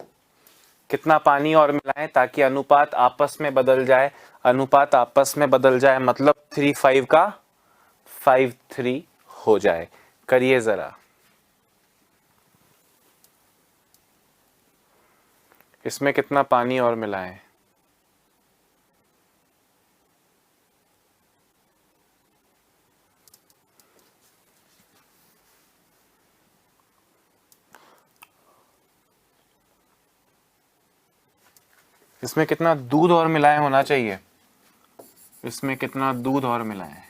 कितना पानी और मिलाएं ताकि अनुपात आपस में बदल जाए। अनुपात आपस में बदल जाए मतलब 3:5 का 5:3 हो जाए। करिए जरा। इसमें कितना पानी और मिलाएं? इसमें कितना दूध और मिलाएं होना चाहिए। इसमें कितना दूध और मिलाएं?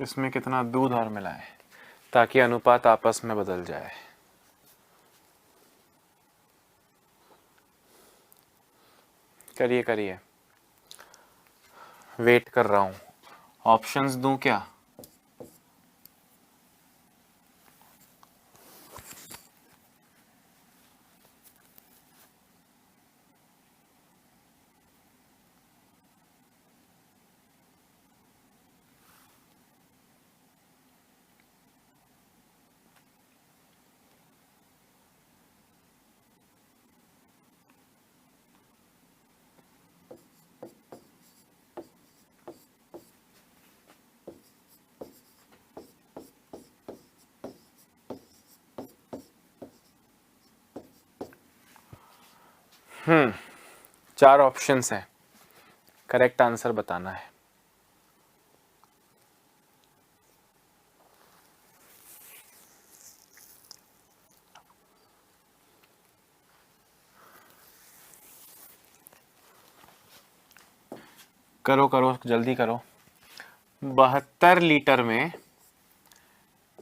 इसमें कितना दूध और मिलाएं ताकि अनुपात आपस में बदल जाए। करिए करिए, वेट कर रहा हूं। ऑप्शंस दूं क्या? चार ऑप्शंस हैं, करेक्ट आंसर बताना है। करो करो जल्दी करो। 72 लीटर में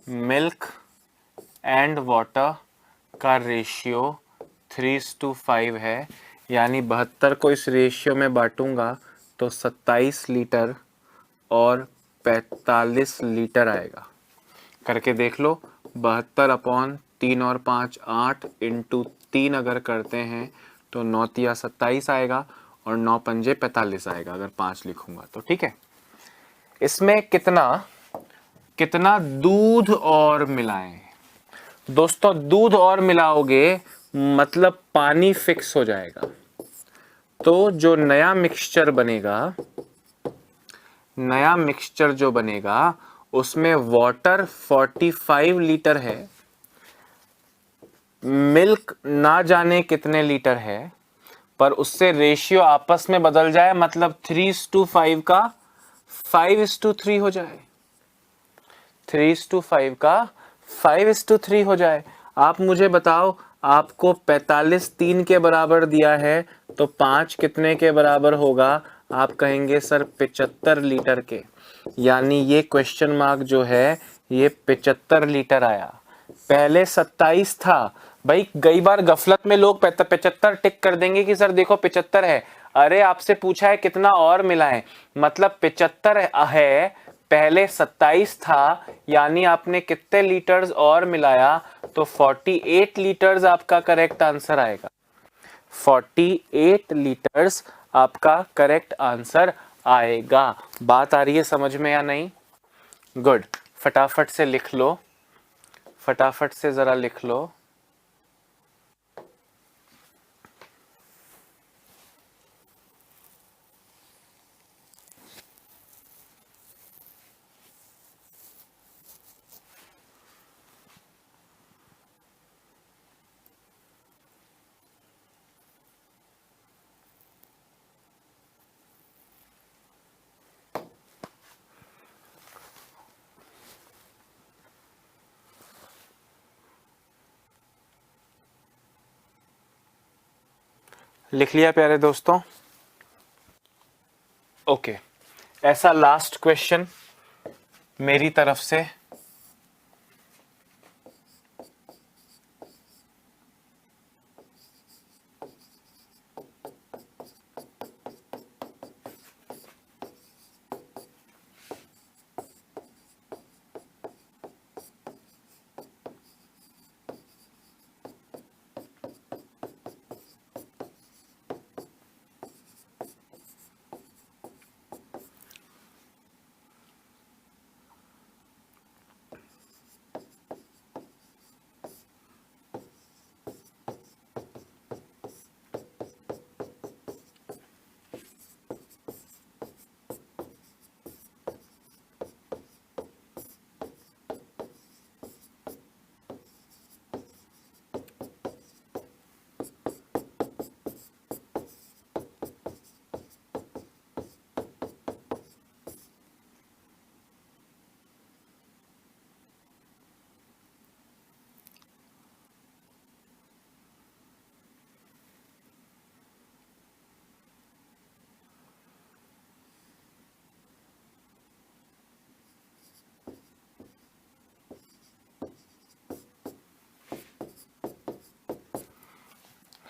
मिल्क एंड वाटर का रेशियो 3:5 है, यानी 72 को इस रेशियो में बांटूंगा तो 27 लीटर और 45 लीटर आएगा। करके देख लो। 72/3 और 5 8 इंटू 3 अगर करते हैं तो 9 27 आएगा और 9 पंजे 45 आएगा अगर 5 लिखूंगा तो। ठीक है, इसमें कितना कितना दूध और मिलाएं? दोस्तों दूध और मिलाओगे मतलब पानी फिक्स हो जाएगा, तो जो नया मिक्सचर बनेगा, नया मिक्सचर जो बनेगा उसमें वाटर 45 लीटर है, मिल्क ना जाने कितने लीटर है, पर उससे रेशियो आपस में बदल जाए, मतलब 3:5 का 5:3 हो जाए, 3:5 का 5:3 हो जाए। आप मुझे बताओ, आपको 45 3 के बराबर दिया है, तो 5 कितने के बराबर होगा? आप कहेंगे सर 75 लीटर के, यानी ये क्वेश्चन मार्क जो है ये 75 लीटर आया। पहले 27 था भाई। कई बार गफलत में लोग 75 टिक कर देंगे कि सर देखो 75 है। अरे आपसे पूछा है कितना और मिला है, मतलब 75 है, पहले 27 था, यानी आपने कितने लीटर्स और मिलाया? तो 48 लीटर्स आपका करेक्ट आंसर आएगा। 48 लीटर्स आपका करेक्ट आंसर आएगा। बात आ रही है समझ में या नहीं? गुड। फटाफट से लिख लो, फटाफट से जरा लिख लो। लिख लिया प्यारे दोस्तों? ओके, ऐसा लास्ट क्वेश्चन मेरी तरफ से।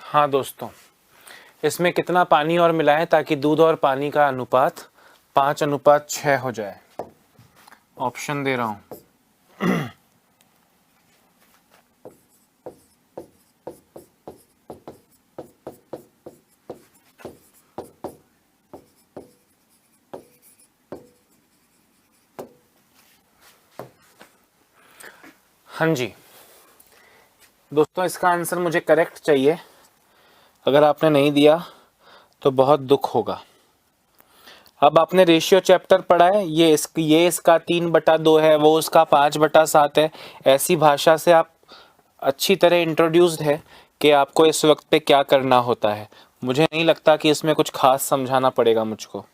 हाँ दोस्तों, इसमें कितना पानी और मिला है ताकि दूध और पानी का अनुपात 5:6 हो जाए? ऑप्शन दे रहा हूं। हाँ जी दोस्तों, इसका आंसर मुझे करेक्ट चाहिए। अगर आपने नहीं दिया तो बहुत दुख होगा। अब आपने रेशियो चैप्टर पढ़ा है, ये इसका 3/2 है, वो उसका 5/7 है। ऐसी भाषा से आप अच्छी तरह इंट्रोड्यूस्ड है कि आपको इस वक्त पे क्या करना होता है। मुझे नहीं लगता कि इसमें कुछ खास समझाना पड़ेगा मुझको।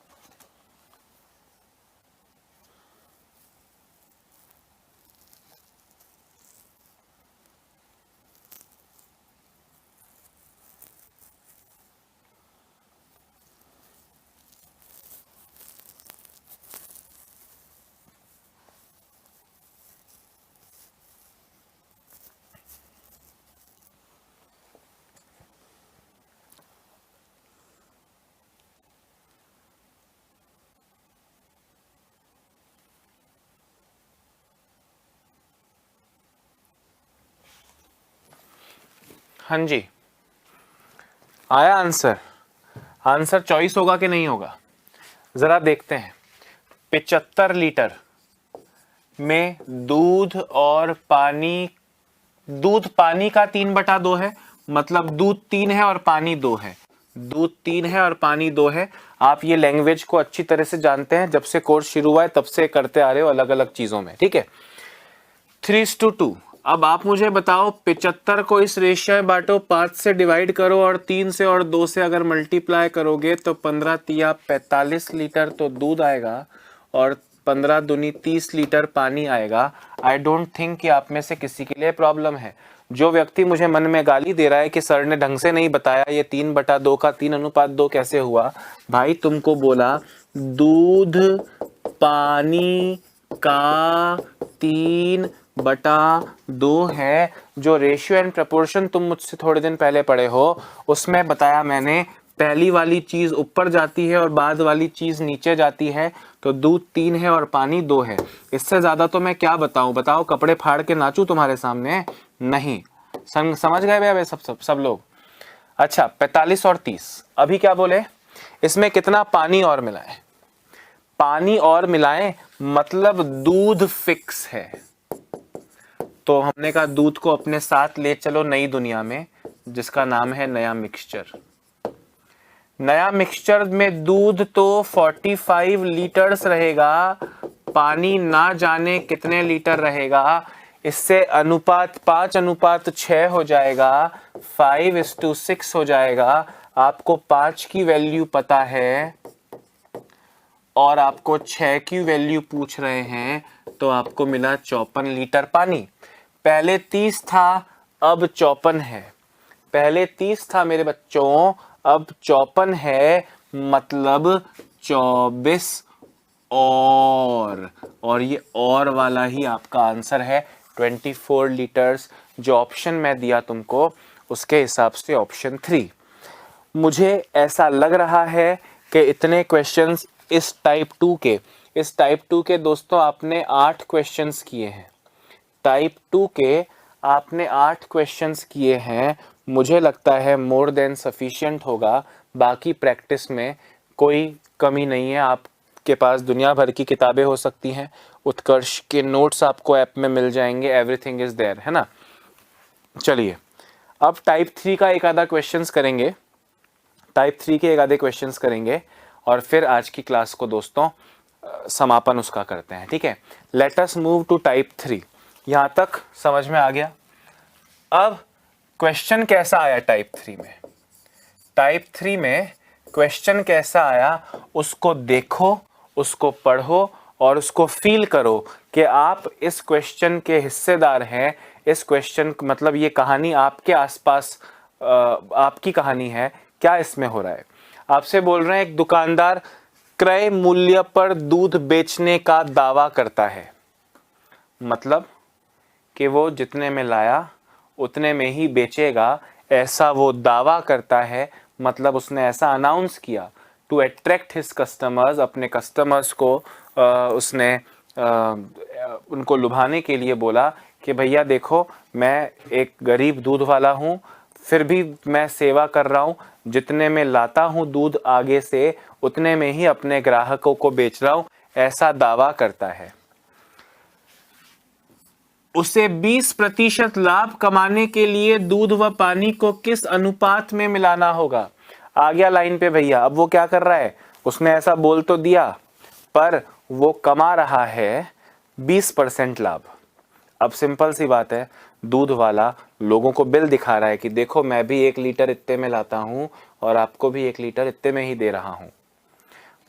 हाँ जी, आया आंसर? आंसर चॉइस होगा कि नहीं होगा, जरा देखते हैं। 75 लीटर में दूध और पानी, दूध पानी का 3/2 है, मतलब दूध 3 है और पानी 2 है। दूध 3 है और पानी 2 है। आप ये लैंग्वेज को अच्छी तरह से जानते हैं, जब से कोर्स शुरू हुआ है तब से करते आ रहे हो अलग अलग चीजों में, ठीक है। 3:2। अब आप मुझे बताओ 75 को इस रेशियो में बांटो, 5 से डिवाइड करो और 3 से और 2 से अगर मल्टीप्लाई करोगे तो 15 तिया 45 लीटर तो दूध आएगा और 15 दूनी 30 लीटर पानी आएगा। आई डोंट थिंक कि आप में से किसी के लिए प्रॉब्लम है। जो व्यक्ति मुझे मन में गाली दे रहा है कि सर ने ढंग से नहीं बताया ये 3/2 का 3:2 कैसे हुआ, भाई तुमको बोला दूध पानी का 3/2 है। जो रेशियो एंड प्रपोर्शन तुम मुझसे थोड़े दिन पहले पढ़े हो उसमें बताया मैंने, पहली वाली चीज ऊपर जाती है और बाद वाली चीज नीचे जाती है। तो दूध 3 है और पानी 2 है। इससे ज्यादा तो मैं क्या बताऊं, बताओ कपड़े फाड़ के नाचूं तुम्हारे सामने? नहीं। समझ गए भैया सब लोग? अच्छा 45 और 30, अभी क्या बोले, इसमें कितना पानी और मिलाएं? पानी और मिलाएं मतलब दूध फिक्स है। तो हमने कहा दूध को अपने साथ ले चलो नई दुनिया में, जिसका नाम है नया मिक्सचर। नया मिक्सचर में दूध तो 45 लीटर्स रहेगा, पानी ना जाने कितने लीटर रहेगा। इससे अनुपात 5:6 हो जाएगा, 5:6 हो जाएगा। आपको 5 की वैल्यू पता है और आपको 6 की वैल्यू पूछ रहे हैं, तो आपको मिला 54 लीटर पानी। पहले 30 था अब 54 है। पहले 30 था मेरे बच्चों, अब 54 है, मतलब 24 और ये और वाला ही आपका आंसर है 24 लीटर्स। जो ऑप्शन मैं दिया तुमको उसके हिसाब से ऑप्शन 3। मुझे ऐसा लग रहा है कि इतने क्वेश्चंस इस टाइप 2 के दोस्तों आपने 8 क्वेश्चंस किए हैं। टाइप 2 के आपने 8 क्वेश्चंस किए हैं। मुझे लगता है मोर देन सफिशिएंट होगा। बाकी प्रैक्टिस में कोई कमी नहीं है। आपके पास दुनिया भर की किताबें हो सकती हैं, उत्कर्ष के नोट्स आपको ऐप में मिल जाएंगे, एवरीथिंग इज देयर, है ना। चलिए अब टाइप 3 का एक आधा क्वेश्चंस करेंगे, टाइप 3 के एक आधे क्वेश्चंस करेंगे और फिर आज की क्लास को दोस्तों समापन उसका करते हैं, ठीक है। Let us move to type 3। यहां तक समझ में आ गया। अब क्वेश्चन कैसा आया टाइप 3 में? टाइप 3 में क्वेश्चन कैसा आया उसको देखो, उसको पढ़ो और उसको फील करो कि आप इस क्वेश्चन के हिस्सेदार हैं। इस क्वेश्चन मतलब ये कहानी आपके आसपास आपकी कहानी है। क्या इसमें हो रहा है? आपसे बोल रहे हैं एक दुकानदार क्रय मूल्य पर दूध बेचने का दावा करता है, मतलब कि वो जितने में लाया उतने में ही बेचेगा, ऐसा वो दावा करता है। मतलब उसने ऐसा अनाउंस किया टू अट्रैक्ट हिज कस्टमर्स। अपने कस्टमर्स को उसने उनको लुभाने के लिए बोला कि भैया देखो मैं एक गरीब दूध वाला हूँ, फिर भी मैं सेवा कर रहा हूँ, जितने में लाता हूँ दूध आगे से उतने में ही अपने ग्राहकों को बेच रहा हूँ, ऐसा दावा करता है। उसे 20% लाभ कमाने के लिए दूध व पानी को किस अनुपात में मिलाना होगा? आ गया लाइन पे भैया। अब वो क्या कर रहा है, उसने ऐसा बोल तो दिया पर वो कमा रहा है 20% लाभ। अब सिंपल सी बात है, दूध वाला लोगों को बिल दिखा रहा है कि देखो मैं भी 1 लीटर इतने में लाता हूं और आपको भी 1 लीटर इतने में ही दे रहा हूं,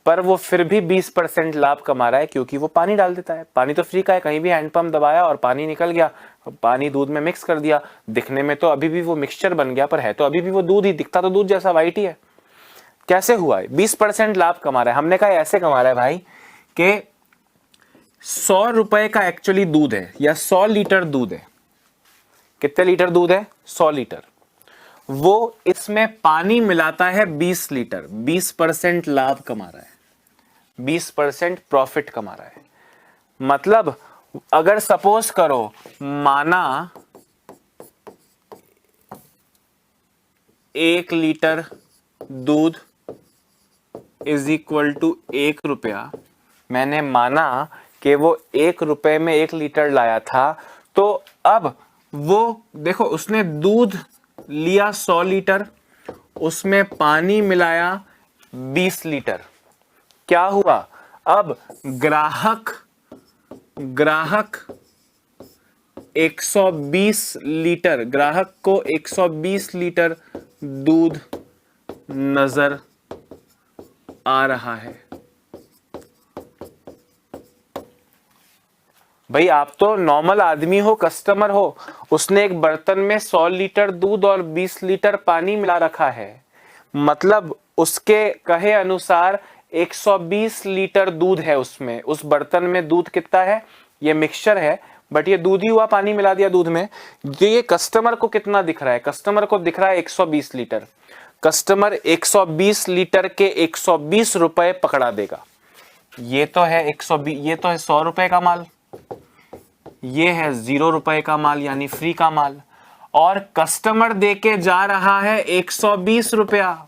पर वो फिर भी 20% लाभ कमा रहा है क्योंकि वो पानी डाल देता है। पानी तो फ्री का है, कहीं भी हैंड पंप दबाया और पानी निकल गया, पानी दूध में मिक्स कर दिया। दिखने में तो अभी भी वो मिक्सचर बन गया, पर है तो अभी भी वो दूध ही, दिखता तो दूध जैसा वाइट ही है। कैसे हुआ है? 20% लाभ कमा रहा है। हमने कहा ऐसे कमा रहा है भाई कि 100 रुपए का एक्चुअली दूध है या 100 लीटर दूध है। कितने लीटर दूध है? 100 लीटर। वो इसमें पानी मिलाता है 20 लीटर। 20% लाभ कमा रहा है, 20% प्रॉफिट कमा रहा है। मतलब अगर सपोज करो, माना 1 लीटर दूध इज इक्वल टू 1 रुपया, मैंने माना कि वो 1 रुपए में 1 लीटर लाया था, तो अब वो देखो उसने दूध लिया 100 लीटर, उसमें पानी मिलाया 20 लीटर। क्या हुआ, अब ग्राहक 120 लीटर, ग्राहक को 120 लीटर दूध नजर आ रहा है। भाई आप तो नॉर्मल आदमी हो, कस्टमर हो, उसने एक बर्तन में 100 लीटर दूध और 20 लीटर पानी मिला रखा है, मतलब उसके कहे अनुसार 120 लीटर दूध है उसमें। उस बर्तन में दूध कितना है, ये मिक्सचर है बट ये दूध ही हुआ, पानी मिला दिया दूध में। ये कस्टमर को कितना दिख रहा है, कस्टमर को दिख रहा है 120 लीटर। कस्टमर 120 लीटर के 120 रुपए पकड़ा देगा। ये तो है 120, ये तो है 100 रुपए का माल, ये है 0 रुपए का माल यानी फ्री का माल, और कस्टमर देके जा रहा है 120 रुपया,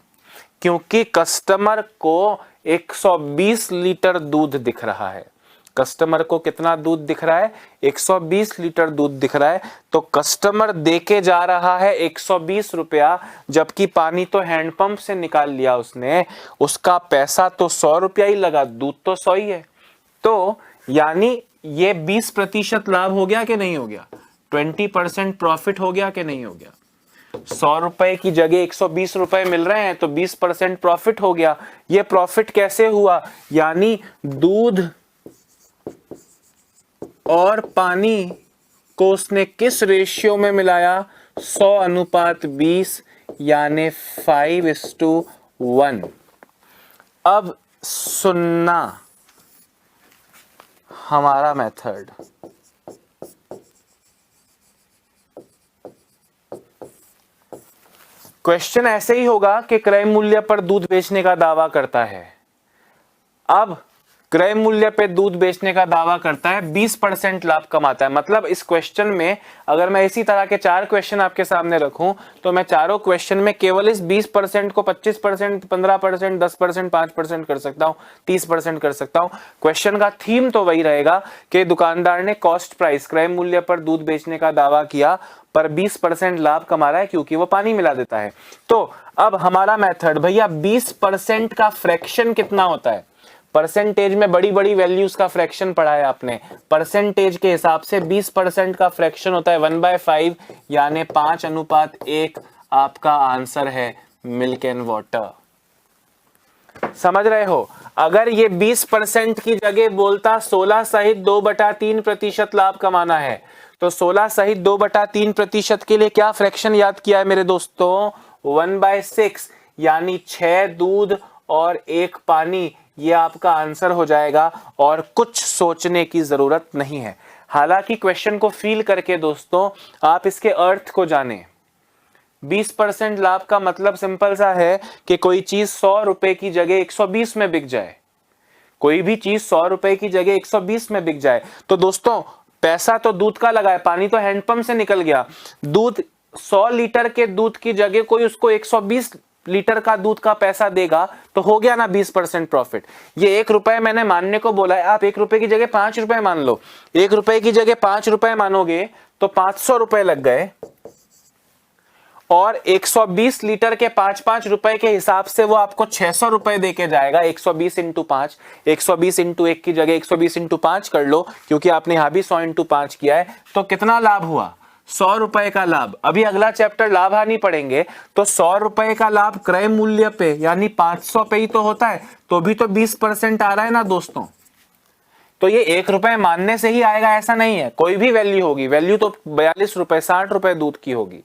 क्योंकि कस्टमर को 120 लीटर दूध दिख रहा है। कस्टमर को कितना दूध दिख रहा है, 120 लीटर दूध दिख रहा है, तो कस्टमर देके जा रहा है 120 रुपया, जबकि पानी तो हैंडपंप से निकाल लिया उसने, उसका पैसा तो 100 रुपया ही लगा, दूध तो 100 ही है। तो यानी ये 20% लाभ हो गया कि नहीं हो गया, 20% प्रॉफिट हो गया कि नहीं हो गया। 100 रुपए की जगह 120 रुपए मिल रहे हैं तो 20% प्रॉफिट हो गया। ये प्रॉफिट कैसे हुआ, यानी दूध और पानी को उसने किस रेशियो में मिलाया, 100:20 यानी 5:1। अब सुनना हमारा मेथड, क्वेश्चन ऐसे ही होगा कि क्रय मूल्य पर दूध बेचने का दावा करता है। अब क्रय मूल्य पे दूध बेचने का दावा करता है, 20% लाभ कमाता है। मतलब इस क्वेश्चन में अगर मैं इसी तरह के 4 क्वेश्चन आपके सामने रखूं तो मैं चारों क्वेश्चन में केवल इस 20% को 25%, 15%, 10%, 5% कर सकता हूं, 30% कर सकता हूं। क्वेश्चन का थीम तो वही रहेगा कि दुकानदार ने कॉस्ट प्राइस, क्रय मूल्य पर दूध बेचने का दावा किया पर 20% लाभ कमा रहा है क्योंकि वो पानी मिला देता है। तो अब हमारा मेथड, भैया 20% का फ्रैक्शन कितना होता है, परसेंटेज में बड़ी बड़ी वैल्यूज का फ्रैक्शन पढ़ा है आपने, परसेंटेज के हिसाब से 20% का फ्रैक्शन होता है 1/5 यानी 5:1। आपका आंसर है मिल्क एंड वाटर। समझ रहे हो, अगर ये 20% की जगह बोलता 16 सहित 2/3% लाभ कमाना है, तो 16 सहित 2/3% के लिए क्या फ्रैक्शन याद किया है मेरे दोस्तों, 1/6 यानी 6 दूध और 1 पानी। ये आपका आंसर हो जाएगा और कुछ सोचने की जरूरत नहीं है। हालांकि क्वेश्चन को फील करके दोस्तों आप इसके अर्थ को जानें। 20% लाभ का मतलब सिंपल सा है कि कोई चीज 100 रुपए की जगह 120 में बिक जाए, कोई भी चीज 100 रुपए की जगह 120 में बिक जाए। तो दोस्तों पैसा तो दूध का लगा है, पानी तो हैंडपंप से निकल गया। दूध 100 लीटर के दूध की जगह कोई उसको 120 लीटर का दूध का पैसा देगा, तो हो गया ना 20% प्रॉफिट। ये 1 रुपए मैंने मानने को बोला है, आप 1 रुपए की जगह 5 रुपए मान लो। 1 रुपए की जगह 5 रुपए मानोगे तो 500 रुपए लग गए, और 120 लीटर के 5-5 रुपए के हिसाब से वो आपको 600 रुपए देके जाएगा। 120 इंटू 5, 120 इंटू 1 की जगह 120 इंटू 5 कर लो, क्योंकि आपने यहां भी 100 इंटू 5 किया है। तो कितना लाभ हुआ, 100 रुपए का लाभ। अभी अगला चैप्टर लाभ हानि पढ़ेंगे, तो 100 रुपए का लाभ क्रय मूल्य पे यानी 500 पे ही तो होता है, तो भी तो 20% आ रहा है ना दोस्तों। तो ये 1 रुपए मानने से ही आएगा ऐसा नहीं है, कोई भी वैल्यू होगी, वैल्यू तो 42 रुपए 60 रुपए दूध की होगी।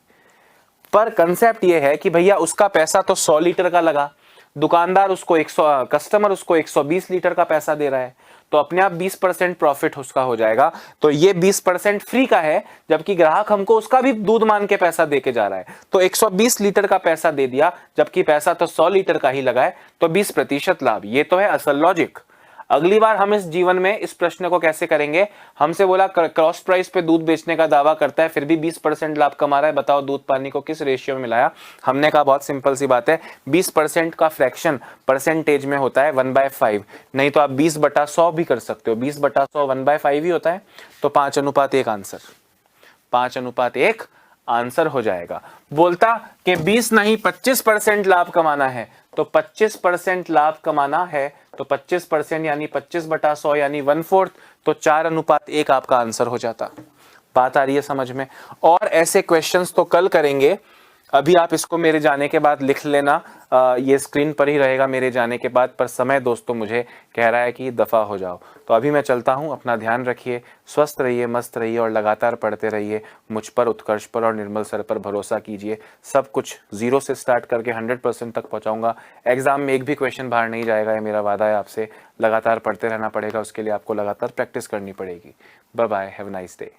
पर कंसेप्ट ये है कि भैया उसका पैसा तो 100 लीटर का लगा, दुकानदार उसको कस्टमर उसको 120 लीटर का पैसा दे रहा है, तो अपने आप 20% प्रॉफिट उसका हो जाएगा। तो ये 20% फ्री का है, जबकि ग्राहक हमको उसका भी दूध मान के पैसा देके जा रहा है। तो 120 लीटर का पैसा दे दिया, जबकि पैसा तो 100 लीटर का ही लगा है, तो 20% लाभ। ये तो है असल लॉजिक। अगली बार हम इस जीवन में इस प्रश्न को कैसे करेंगे, हमसे बोला क्रॉस प्राइस पे दूध बेचने का दावा करता है, फिर भी 20% लाभ कमा रहा है, बताओ दूध पानी को किस रेशियो में मिलाया। हमने कहा बहुत सिंपल सी बात है, 20% का फ्रैक्शन परसेंटेज में होता है 1/5, नहीं तो आप 20/100 भी कर सकते हो। 20/100 1/5 ही होता है, तो 5:1 आंसर, 5:1 आंसर हो जाएगा। बोलता कि 20 नहीं 25% लाभ कमाना है, तो 25% लाभ कमाना है तो 25% यानी 25/100 यानी 1/4, तो 4:1 आपका आंसर हो जाता। बात आ रही है समझ में? और ऐसे क्वेश्चंस तो कल करेंगे, अभी आप इसको मेरे जाने के बाद लिख लेना, ये स्क्रीन पर ही रहेगा मेरे जाने के बाद, पर समय दोस्तों मुझे कह रहा है कि दफ़ा हो जाओ। तो अभी मैं चलता हूँ, अपना ध्यान रखिए, स्वस्थ रहिए, मस्त रहिए और लगातार पढ़ते रहिए। मुझ पर, उत्कर्ष पर और निर्मल सर पर भरोसा कीजिए। सब कुछ 0 से स्टार्ट करके 100% तक पहुँचाऊँगा। एग्जाम में एक भी क्वेश्चन बाहर नहीं जाएगा, ये मेरा वादा है आपसे। लगातार पढ़ते रहना पड़ेगा, उसके लिए आपको लगातार प्रैक्टिस करनी पड़ेगी। Bye bye, have a nice day.